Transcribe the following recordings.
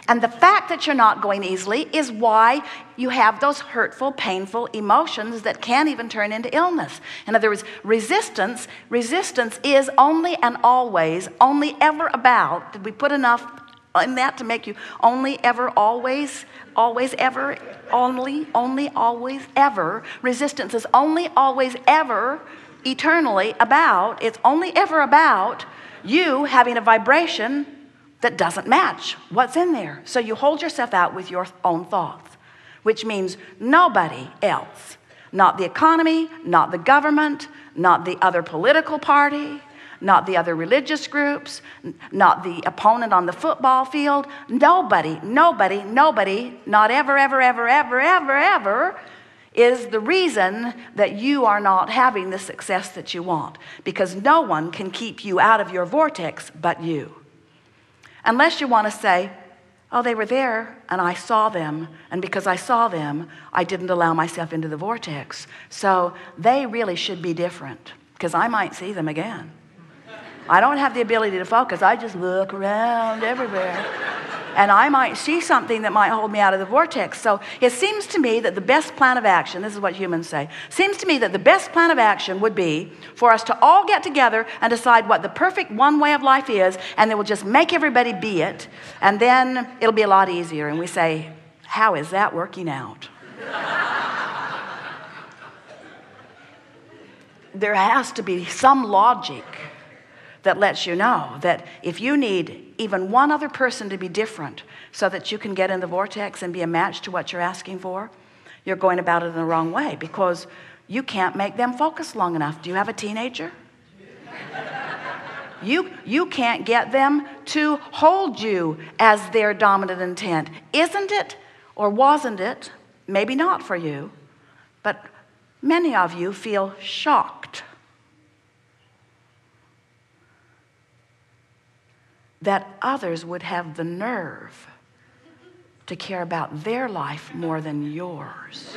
And the fact that you're not going easily is why you have those hurtful, painful emotions that can even turn into illness. In other words, resistance is only and always, only ever about, did we put enough in that to make you only, ever, always, ever, only, always, ever. Resistance is only, always, ever, eternally about, it's only ever about you having a vibration that doesn't match what's in there. So you hold yourself out with your own thoughts, which means nobody else, not the economy, not the government, not the other political party, not the other religious groups, not the opponent on the football field, nobody, not ever, is the reason that you are not having the success that you want, because no one can keep you out of your vortex but you. Unless you want to say, oh, they were there and I saw them, and because I saw them, I didn't allow myself into the vortex. So they really should be different, because I might see them again. I don't have the ability to focus. I just look around everywhere. And I might see something that might hold me out of the vortex. So it seems to me that the best plan of action, this is what humans say, seems to me that the best plan of action would be for us to all get together and decide what the perfect one way of life is, and then we'll just make everybody be it, and then it'll be a lot easier. And we say, how is that working out? There has to be some logic that lets you know that if you need even one other person to be different so that you can get in the vortex and be a match to what you're asking for, you're going about it in the wrong way, because you can't make them focus long enough. Do you have a teenager? You can't get them to hold you as their dominant intent. Isn't it, or wasn't it, maybe not for you, but many of you feel shocked that others would have the nerve to care about their life more than yours.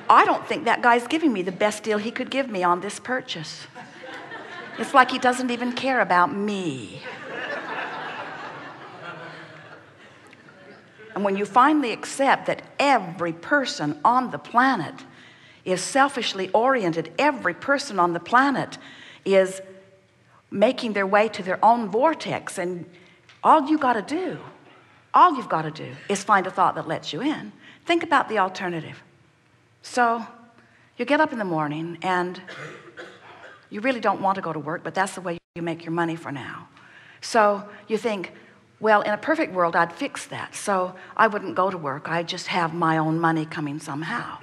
I don't think that guy's giving me the best deal he could give me on this purchase. It's like he doesn't even care about me. And when you finally accept that every person on the planet is selfishly oriented, every person on the planet is making their way to their own vortex, and all you've got to do is find a thought that lets you in. Think about the alternative. So you get up in the morning and you really don't want to go to work, but that's the way you make your money for now. So you think, well, in a perfect world, I'd fix that. So I wouldn't go to work. I'd just have my own money coming somehow.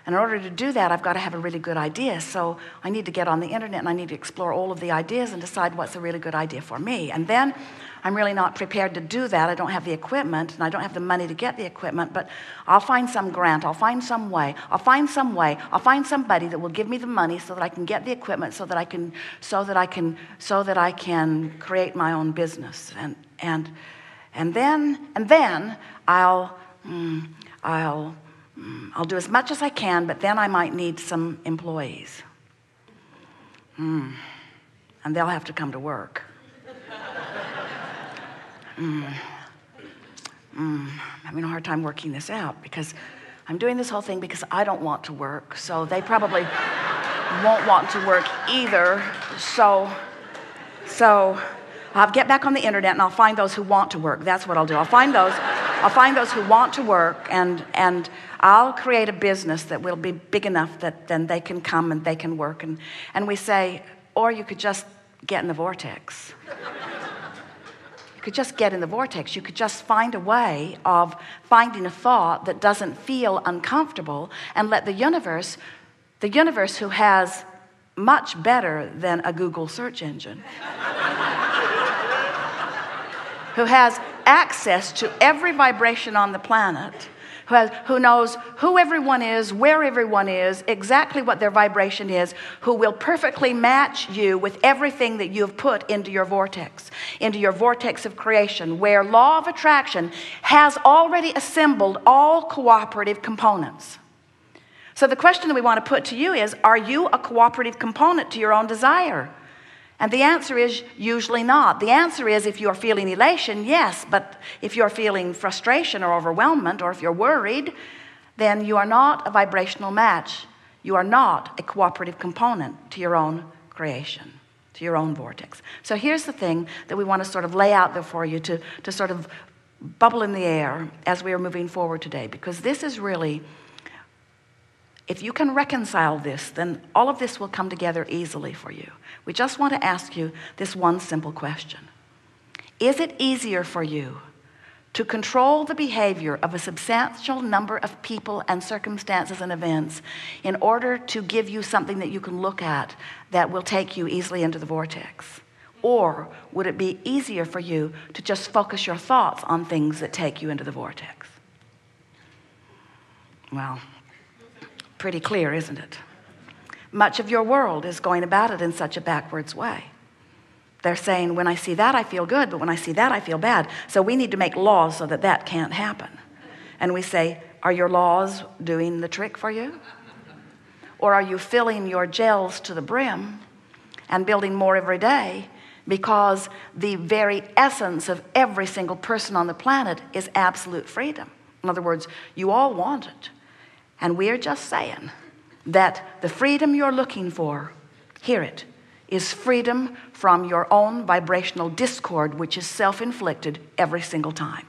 And in order to do that, I've got to have a really good idea. So I need to get on the internet and I need to explore all of the ideas and decide what's a really good idea for me. And then I'm really not prepared to do that. I don't have the equipment and I don't have the money to get the equipment, but I'll find some grant. I'll find some way. I'll find somebody that will give me the money so that I can get the equipment, so that I can create my own business. And then I'll do as much as I can, but then I might need some employees. And they'll have to come to work. I'm having a hard time working this out, because I'm doing this whole thing because I don't want to work, so they probably won't want to work either. So I'll get back on the internet and I'll find those who want to work. That's what I'll do. I'll find those who want to work, and I'll create a business that will be big enough that then they can come and they can work. And we say, or you could just get in the vortex. You could just get in the vortex. You could just find a way of finding a thought that doesn't feel uncomfortable, and let the universe who has much better than a Google search engine, who has access to every vibration on the planet, who knows who everyone is, where everyone is, exactly what their vibration is, who will perfectly match you with everything that you've put into your vortex of creation, where law of attraction has already assembled all cooperative components. So the question that we want to put to you is, are you a cooperative component to your own desire? And the answer is usually not. The answer is, if you're feeling elation, yes, but if you're feeling frustration or overwhelmment, or if you're worried, then you are not a vibrational match. You are not a cooperative component to your own creation, to your own vortex. So here's the thing that we want to sort of lay out there for you to sort of bubble in the air as we are moving forward today, because this is really, if you can reconcile this, then all of this will come together easily for you. We just want to ask you this one simple question. Is it easier for you to control the behavior of a substantial number of people and circumstances and events in order to give you something that you can look at that will take you easily into the vortex? Or would it be easier for you to just focus your thoughts on things that take you into the vortex? Well, pretty clear, isn't it? Much of your world is going about it in such a backwards way. They're saying, when I see that, I feel good, but when I see that, I feel bad. So we need to make laws so that that can't happen. And we say, are your laws doing the trick for you? Or are you filling your gels to the brim and building more every day, because the very essence of every single person on the planet is absolute freedom? In other words, you all want it. And we're just saying that the freedom you're looking for, hear it, is freedom from your own vibrational discord, which is self-inflicted every single time.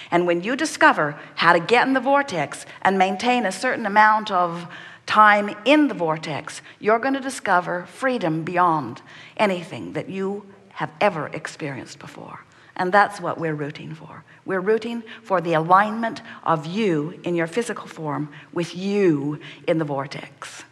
And when you discover how to get in the vortex and maintain a certain amount of time in the vortex, you're going to discover freedom beyond anything that you have ever experienced before. And that's what we're rooting for. We're rooting for the alignment of you in your physical form with you in the vortex.